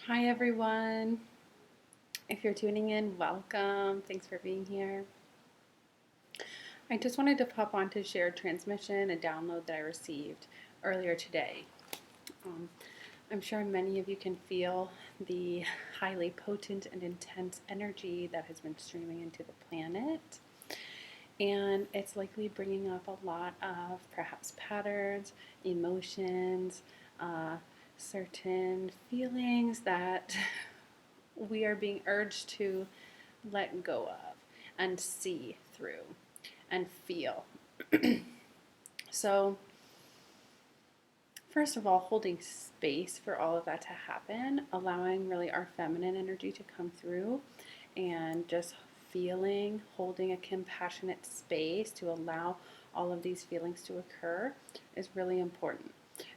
Hi everyone. If you're tuning in, welcome. Thanks for being here. I just wanted to pop on to share a transmission, a download that I received earlier today. Um, I'm sure many of you can feel the highly potent and intense energy that has been streaming into the planet. And it's likely bringing up a lot of perhaps patterns, emotions, certain feelings that we are being urged to let go of and see through and feel. So, first of all, holding space for all of that to happen, allowing really our feminine energy to come through, and just feeling, holding a compassionate space to allow all of these feelings to occur is really important,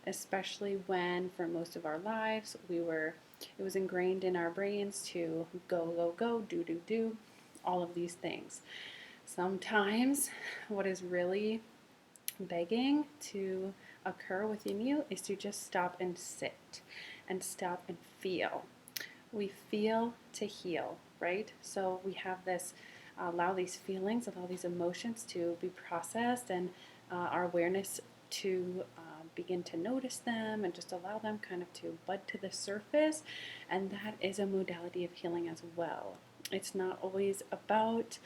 especially when for most of our lives it was ingrained in our brains to go, go, go, do, do, do, all of these things. Sometimes what is really begging to occur within you is to just stop and sit and stop and feel. We feel to heal, right? So we have this, allow these feelings, allow these emotions to be processed, and our awareness to begin to notice them and just allow them kind of to bud to the surface. And that is a modality of healing as well. It's not always about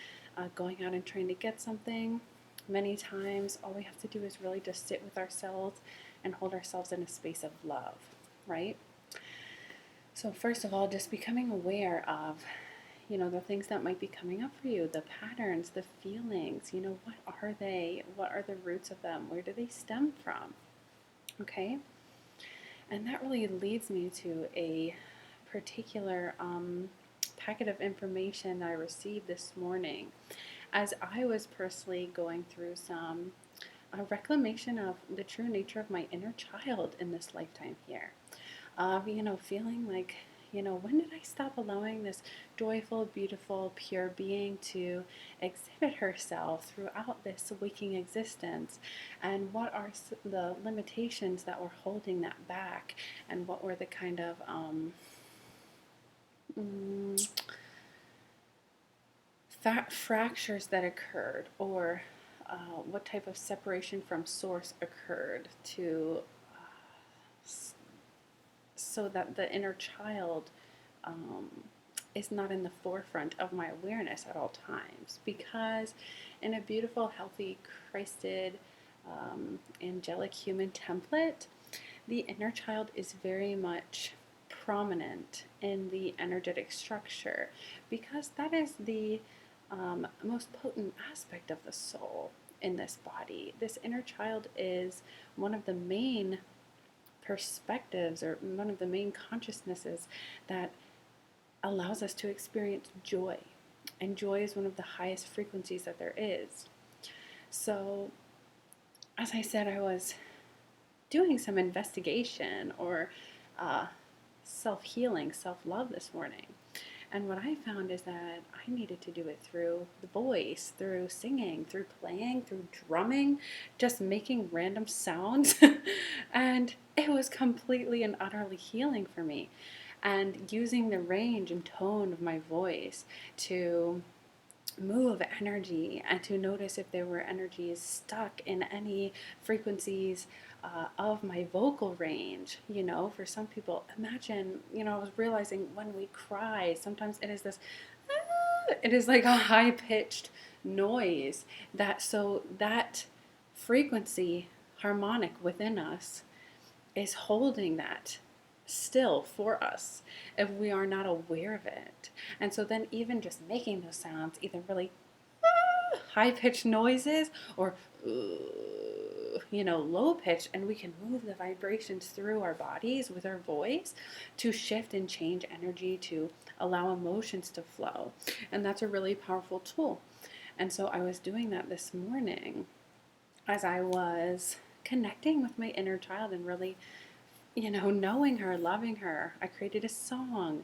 going out and trying to get something. Many times, all we have to do is really just sit with ourselves and hold ourselves in a space of love, right? So, first of all, just becoming aware of, the things that might be coming up for you, the patterns, the feelings, what are they? What are the roots of them? Where do they stem from? Okay? And that really leads me to a particular packet of information that I received this morning as I was personally going through some reclamation of the true nature of my inner child in this lifetime here. Of, feeling like, when did I stop allowing this joyful, beautiful, pure being to exhibit herself throughout this waking existence? And what are the limitations that were holding that back? And what were the kind of fractures that occurred, or what type of separation from source occurred to so that the inner child is not in the forefront of my awareness at all times. Because in a beautiful, healthy, Christed, angelic human template, the inner child is very much prominent in the energetic structure, because that is the most potent aspect of the soul in this body. This inner child is one of the main perspectives, or one of the main consciousnesses that allows us to experience joy. And joy is one of the highest frequencies that there is. So, as I said, I was doing some investigation or self-healing, self-love this morning. And what I found is that I needed to do it through the voice, through singing, through playing, through drumming, just making random sounds. And it was completely and utterly healing for me. And using the range and tone of my voice to move energy and to notice if there were energies stuck in any frequencies of my vocal range. For some people, imagine, I was realizing when we cry, sometimes it is this, it is like a high pitched noise that frequency harmonic within us is holding that still for us if we are not aware of it. And so then even just making those sounds, either really high-pitched noises or low pitch, and we can move the vibrations through our bodies with our voice to shift and change energy, to allow emotions to flow. And that's a really powerful tool. And so I was doing that this morning as I was connecting with my inner child and really knowing her, loving her. I created a song.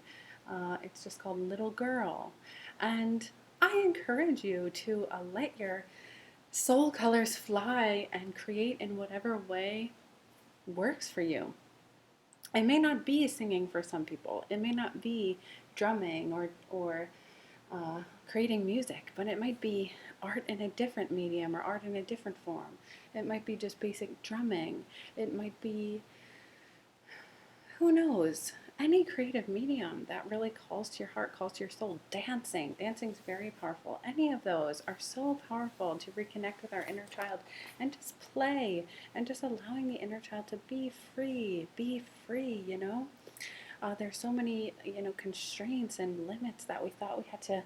It's just called Little Girl. And I encourage you to let your soul colors fly and create in whatever way works for you. It may not be singing for some people. It may not be drumming or creating music, but it might be art in a different medium or art in a different form. It might be just basic drumming. It might be, who knows, any creative medium that really calls to your heart, calls to your soul. Dancing. Dancing is very powerful. Any of those are so powerful to reconnect with our inner child and just play and just allowing the inner child to be free, you know? There's so many, constraints and limits that we thought we had to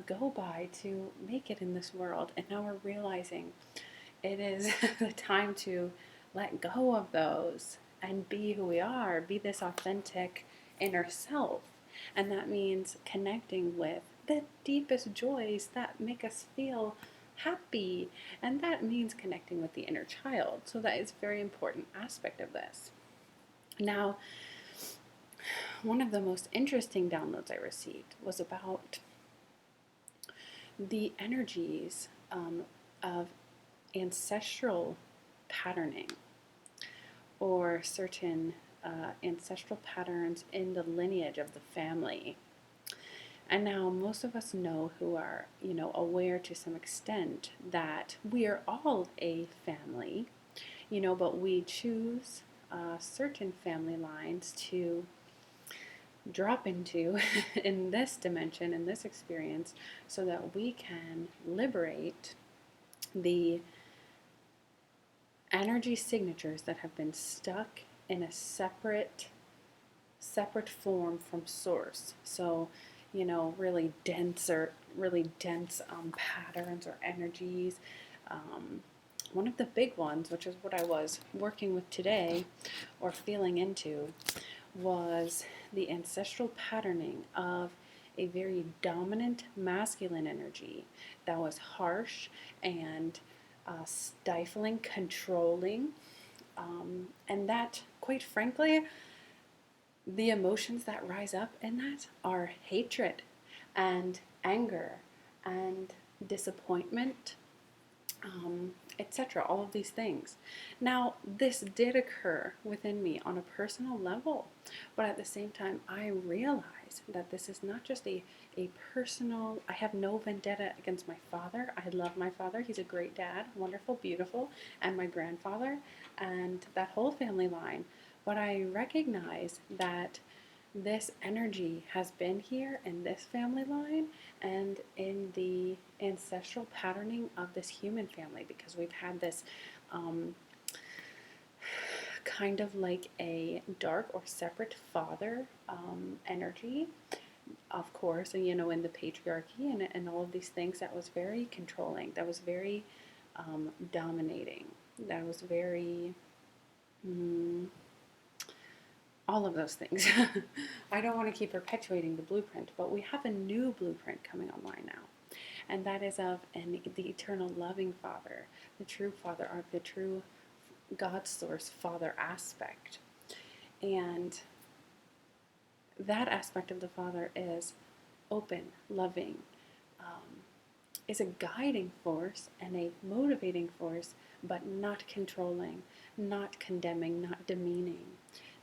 go by to make it in this world. And now we're realizing it is the time to let go of those and be who we are, be this authentic inner self. And that means connecting with the deepest joys that make us feel happy. And that means connecting with the inner child. So that is a very important aspect of this. Now, one of the most interesting downloads I received was about the energies of ancestral patterning or certain ancestral patterns in the lineage of the family. And now most of us know, who are, aware to some extent, that we are all a family, but we choose certain family lines to drop into in this dimension, in this experience, so that we can liberate the energy signatures that have been stuck in a separate form from source. So, really dense patterns or energies. One of the big ones, which is what I was working with today or feeling into, was the ancestral patterning of a very dominant masculine energy that was harsh and stifling, controlling, and that, quite frankly, the emotions that rise up in that are hatred and anger and disappointment, etc. All of these things. Now, this did occur within me on a personal level, but at the same time, I realized that this is not just a personal. I have no vendetta against my father. I love my father. He's a great dad, wonderful, beautiful, and my grandfather, and that whole family line. But I recognize that this energy has been here in this family line and in the ancestral patterning of this human family, because we've had this kind of like a dark or separate father energy, of course, and in the patriarchy and all of these things, that was very controlling, that was very dominating, that was very all of those things. I don't want to keep perpetuating the blueprint, but we have a new blueprint coming online now. And that is of the eternal loving Father, the true Father, or the true God source Father aspect. And that aspect of the Father is open, loving, is a guiding force and a motivating force, but not controlling, not condemning, not demeaning,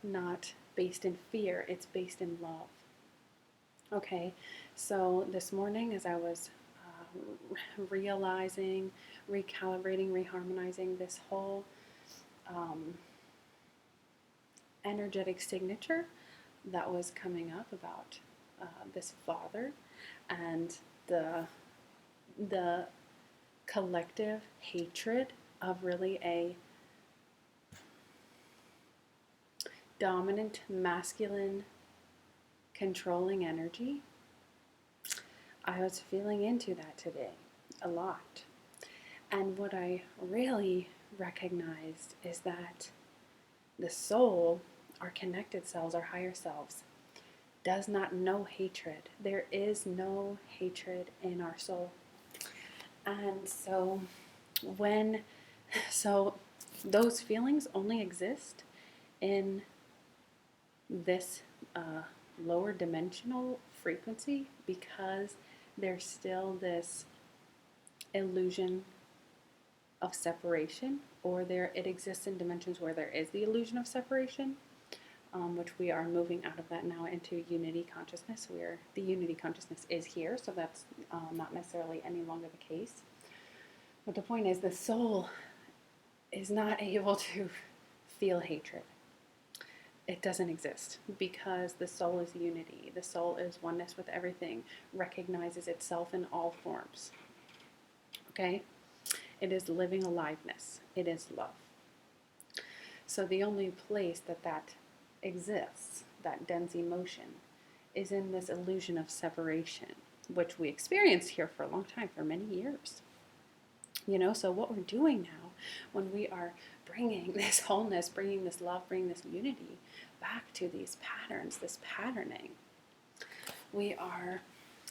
not based in fear. It's based in love. Okay, so this morning, as I was realizing, recalibrating, re-harmonizing this whole energetic signature that was coming up about this father and the collective hatred of really a dominant masculine controlling energy, I was feeling into that today a lot. And what I really recognized is that the soul, our connected selves, our higher selves, does not know hatred. There is no hatred in our soul. And so those feelings only exist in this lower dimensional frequency, because there's still this illusion of separation, or it exists in dimensions where there is the illusion of separation. which we are moving out of that now into unity consciousness, where the unity consciousness is here, so that's not necessarily any longer the case. But the point is, the soul is not able to feel hatred. It doesn't exist because the soul is unity. The soul is oneness with everything, recognizes itself in all forms. Okay? It is living aliveness. It is love. So the only place that exists, that dense emotion, is in this illusion of separation, which we experienced here for a long time, for many years. So what we're doing now, when we are bringing this wholeness, bringing this love, bringing this unity back to these patterns, this patterning, we are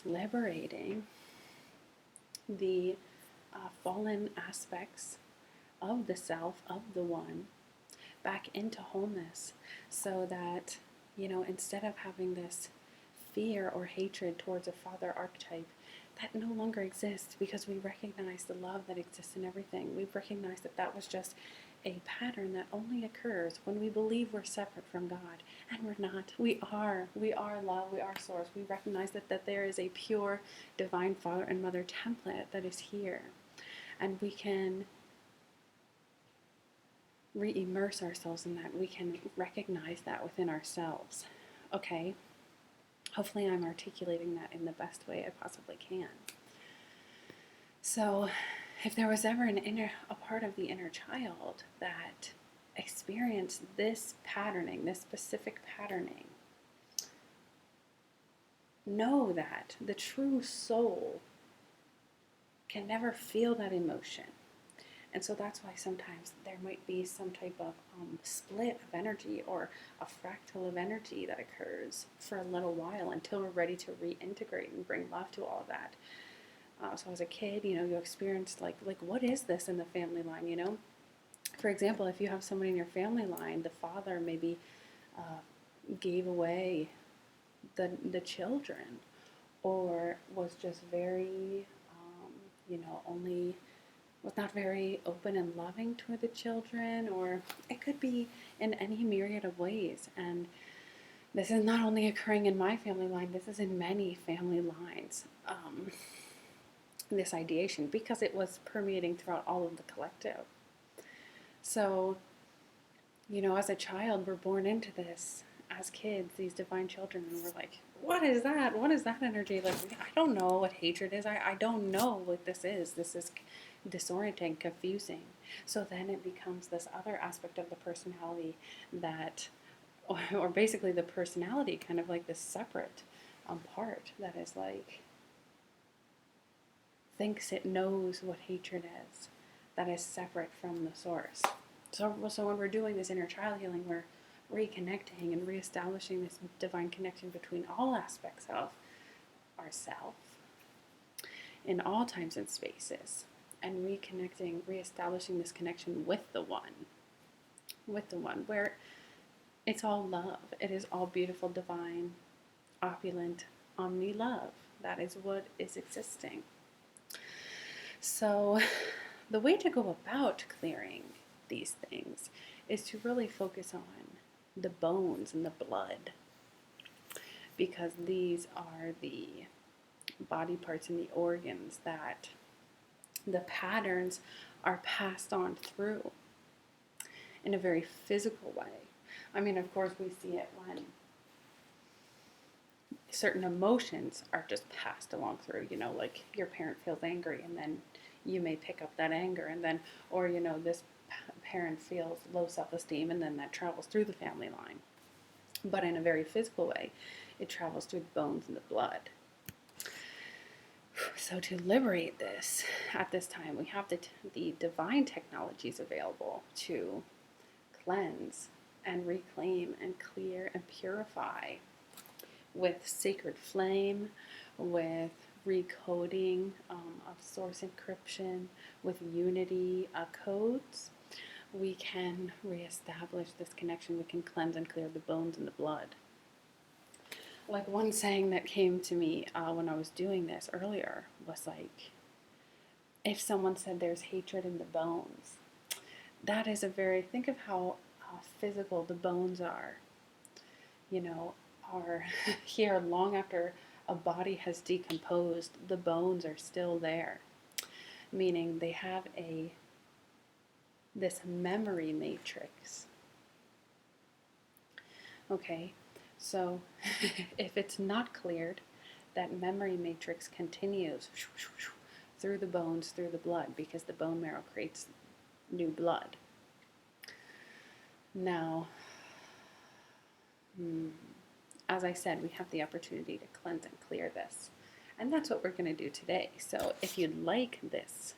liberating the fallen aspects of the self, of the one, back into wholeness, so that, instead of having this fear or hatred towards a father archetype, that no longer exists, because we recognize the love that exists in everything. We've recognized that was just a pattern that only occurs when we believe we're separate from God, and we're not. We are love, we are source. We recognize that there is a pure divine father and mother template that is here, and we can re-immerse ourselves in that. We can recognize that within ourselves. Okay? Hopefully I'm articulating that in the best way I possibly can. So, if there was ever a part of the inner child that experienced this patterning, this specific patterning, know that the true soul can never feel that emotion. And so that's why sometimes there might be some type of split of energy, or a fractal of energy that occurs for a little while until we're ready to reintegrate and bring love to all of that. So as a kid, you experienced like what is this in the family line, For example, if you have somebody in your family line, the father maybe gave away the children, or was just very, only was not very open and loving toward the children, or it could be in any myriad of ways. And this is not only occurring in my family line, this is in many family lines, this ideation, because it was permeating throughout all of the collective. So, as a child, we're born into this as kids, these divine children, and we're like, what is that? What is that energy? Like, I don't know what hatred is. I don't know what this is. This is disorienting, confusing. So then it becomes this other aspect of the personality that, or basically the personality, kind of like this separate part that is like, thinks it knows what hatred is, that is separate from the source. So when we're doing this inner child healing, we're reconnecting and reestablishing this divine connection between all aspects of ourself in all times and spaces, and reconnecting, reestablishing this connection with the one, where it's all love. It is all beautiful, divine, opulent, omni-love. That is what is existing. So the way to go about clearing these things is to really focus on the bones and the blood, because these are the body parts and the organs that the patterns are passed on through in a very physical way. I mean, of course, we see it when certain emotions are just passed along through, like your parent feels angry, and then you may pick up that anger, and then, or, this parent feels low self-esteem, and then that travels through the family line. But in a very physical way, it travels through the bones and the blood. So to liberate this, at this time, we have the divine technologies available to cleanse and reclaim and clear and purify with sacred flame, with recoding of source encryption, with unity codes. We can reestablish this connection. We can cleanse and clear the bones and the blood. Like one saying that came to me when I was doing this earlier was like, if someone said there's hatred in the bones, that is think of how physical the bones are. are here long after a body has decomposed. The bones are still there, meaning they have this memory matrix. Okay, so if it's not cleared, that memory matrix continues through the bones, through the blood, because the bone marrow creates new blood. Now, as I said, we have the opportunity to cleanse and clear this. And that's what we're going to do today. So if you'd like this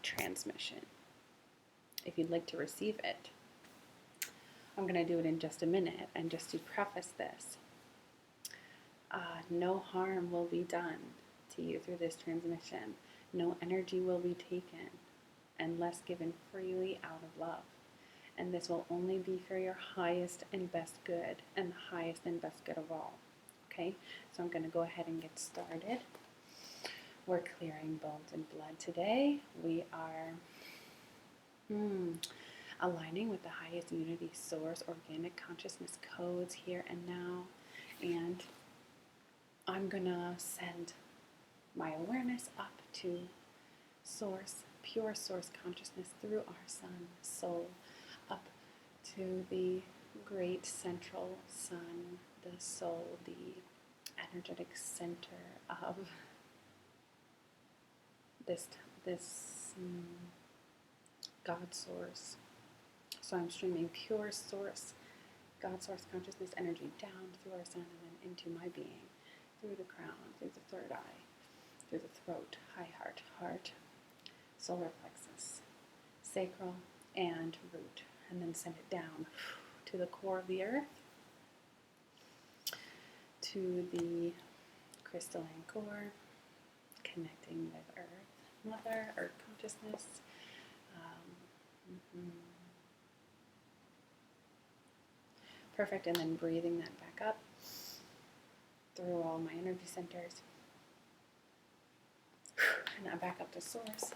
transmission, if you'd like to receive it, I'm going to do it in just a minute. And just to preface this, no harm will be done to you through this transmission. No energy will be taken unless given freely out of love. And this will only be for your highest and best good, and the highest and best good of all. Okay, so I'm going to go ahead and get started. We're clearing bones and blood today. We are aligning with the highest unity source, organic consciousness codes here and now. And I'm going to send my awareness up to source, pure source consciousness through our sun, soul, up to the great central sun, the soul, the energetic center of this God source. So I'm streaming pure source, God source consciousness energy down through our sun and then into my being, through the crown, through the third eye, through the throat, high heart, solar plexus, sacral, and root. And then send it down to the core of the earth, to the crystalline core, connecting with Earth Mother, Earth Consciousness. Perfect, and then breathing that back up through all my energy centers. And now back up to source.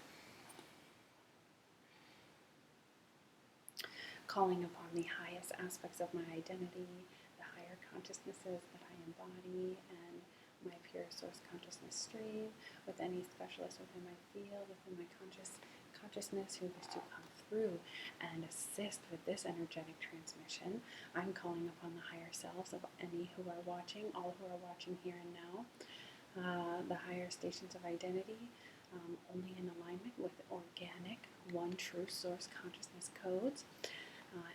Calling upon the highest aspects of my identity, the higher consciousnesses that I embody, and my pure source consciousness stream, with any specialists within my field, within my consciousness who wish to come through and assist with this energetic transmission. I'm calling upon the higher selves of any who are watching, all who are watching here and now, the higher stations of identity, only in alignment with organic, one true source consciousness codes.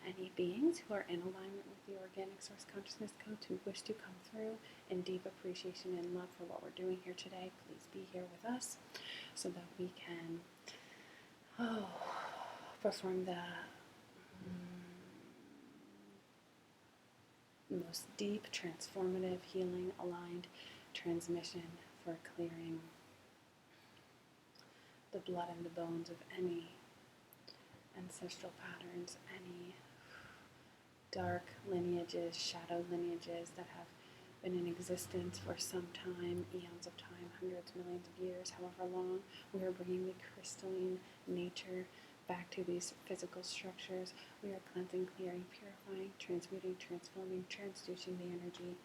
Any beings who are in alignment with the organic source consciousness code who wish to come through in deep appreciation and love for what we're doing here today, please be here with us so that we can perform the most deep, transformative, healing, aligned transmission for clearing the blood and the bones of any ancestral patterns, any dark lineages, shadow lineages that have been in existence for some time, eons of time, hundreds, millions of years, however long. We are bringing the crystalline nature back to these physical structures. We are cleansing, clearing, purifying, transmuting, transforming, transducing the energy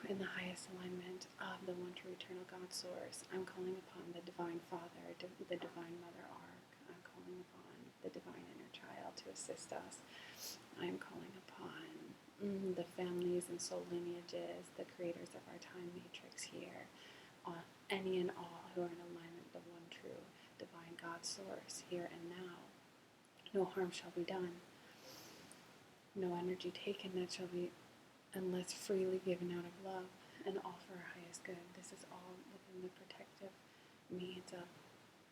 in the highest alignment of the one true eternal God source. I'm calling upon the Divine Father, the Divine Mother Arc. I'm calling upon the Divine Inner Child to assist us. I'm calling upon the families and soul lineages, the creators of our time matrix here, any and all who are in alignment with the one true Divine God source here and now. No harm shall be done. No energy taken that shall be unless freely given out of love and all for our highest good. This is all within the protective means of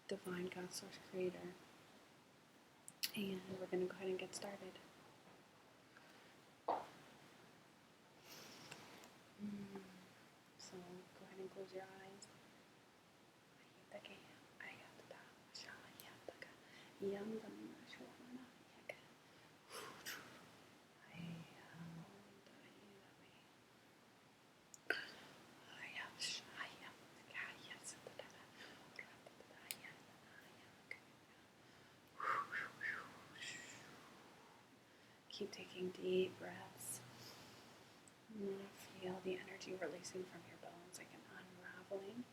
Divine God Source Creator. And we're going to go ahead and get started. So go ahead and close your eyes. Keep taking deep breaths. Feel the energy releasing from your bones, like an unraveling.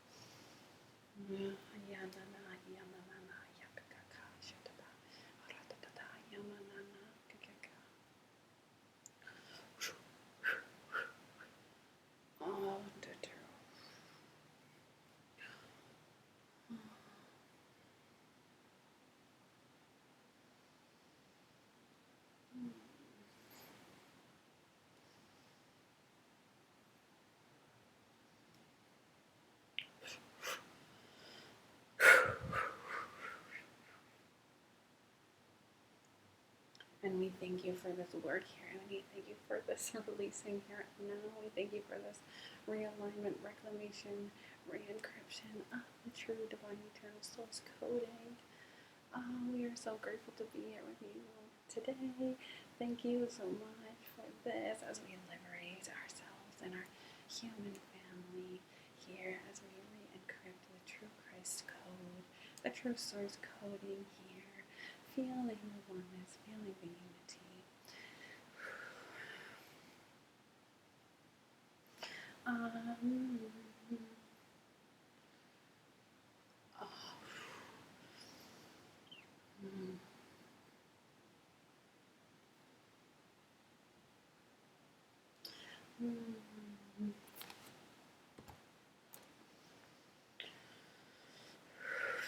And we thank you for this work here. And we thank you for this releasing here. And now we thank you for this realignment, reclamation, re-encryption of the true divine eternal source coding. We are so grateful to be here with you today. Thank you so much for this as we liberate ourselves and our human family here as we re-encrypt the true Christ code, the true source coding here, feeling the oneness, feeling the unity.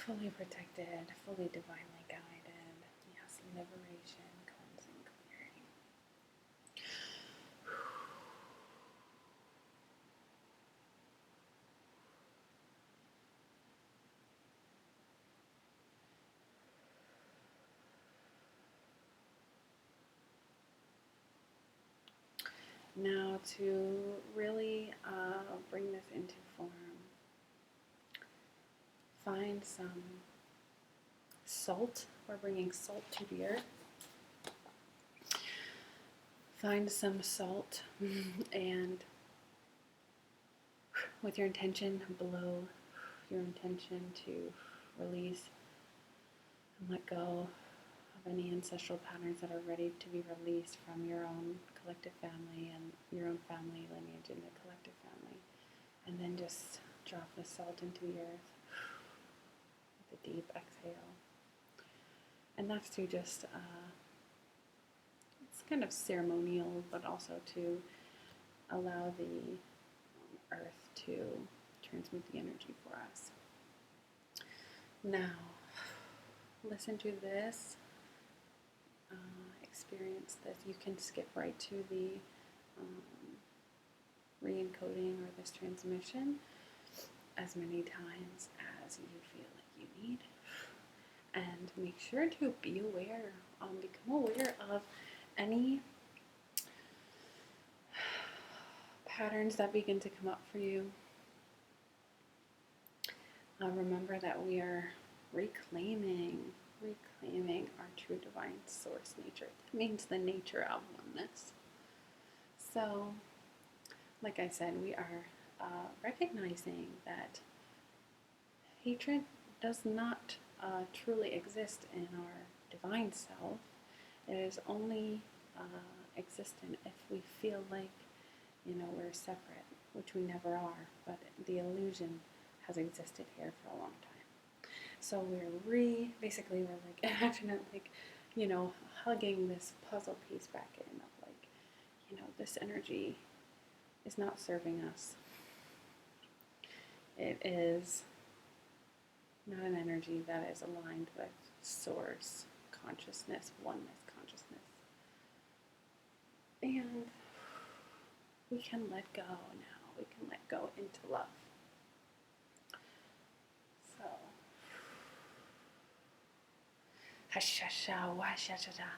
Fully protected, fully divinely guided. Yes, liberation, cleansing, clearing. Now to really bring this into form, find some salt. We're bringing salt to the earth. Find some salt and with your intention, blow your intention to release and let go of any ancestral patterns that are ready to be released from your own collective family and your own family lineage in the collective family. And then just drop the salt into the earth with a deep exhale. And that's to just, it's kind of ceremonial, but also to allow the earth to transmute the energy for us. Now, listen to this, experience this. You can skip right to the re-encoding or this transmission as many times as you feel like you need. And make sure to be aware, become aware of any patterns that begin to come up for you. Remember that we are reclaiming our true divine source nature. That means the nature of oneness. So, like I said, we are recognizing that hatred does not truly exist in our divine self. It is only existent if we feel like, we're separate, which we never are, but the illusion has existed here for a long time. So we're basically we're like, imagine it like, hugging this puzzle piece back in of like, this energy is not serving us. It is not an energy that is aligned with source consciousness, oneness consciousness. And we can let go now. We can let go into love. So, hashasha washashada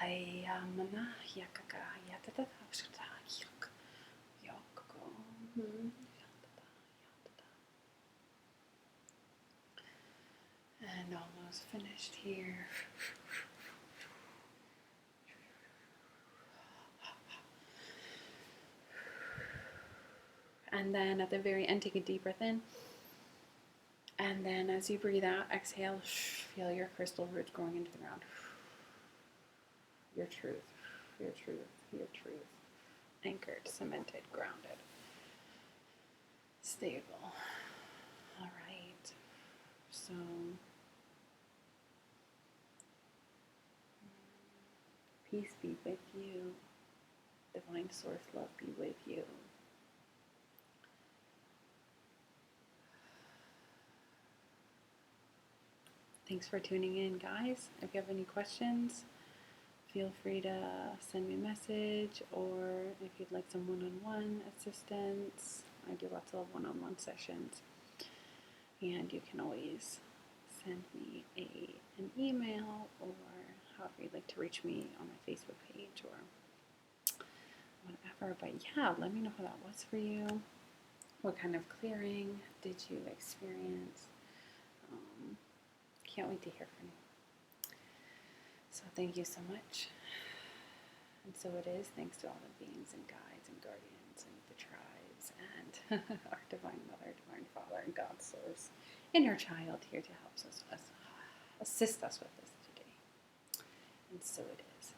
hayamana yakaka yatata hashata yok yoko. And almost finished here. And then at the very end, take a deep breath in. And then as you breathe out, exhale, feel your crystal roots growing into the ground. Your truth, your truth, your truth. anchored, cemented, grounded, stable. All right. So peace be with you. Divine source love be with you. Thanks for tuning in, guys. If you have any questions, feel free to send me a message, or if you'd like some one-on-one assistance, I do lots of one-on-one sessions. And you can always send me an email, or however you'd like to reach me on my Facebook page or whatever. But yeah, let me know how that was for you. What kind of clearing did you experience? Can't wait to hear from you. So thank you so much. And so it is. Thanks to all the beings and guides and guardians and the tribes and our Divine Mother, Divine Father, and God Source, inner child here to help us assist us with this today. And so it is.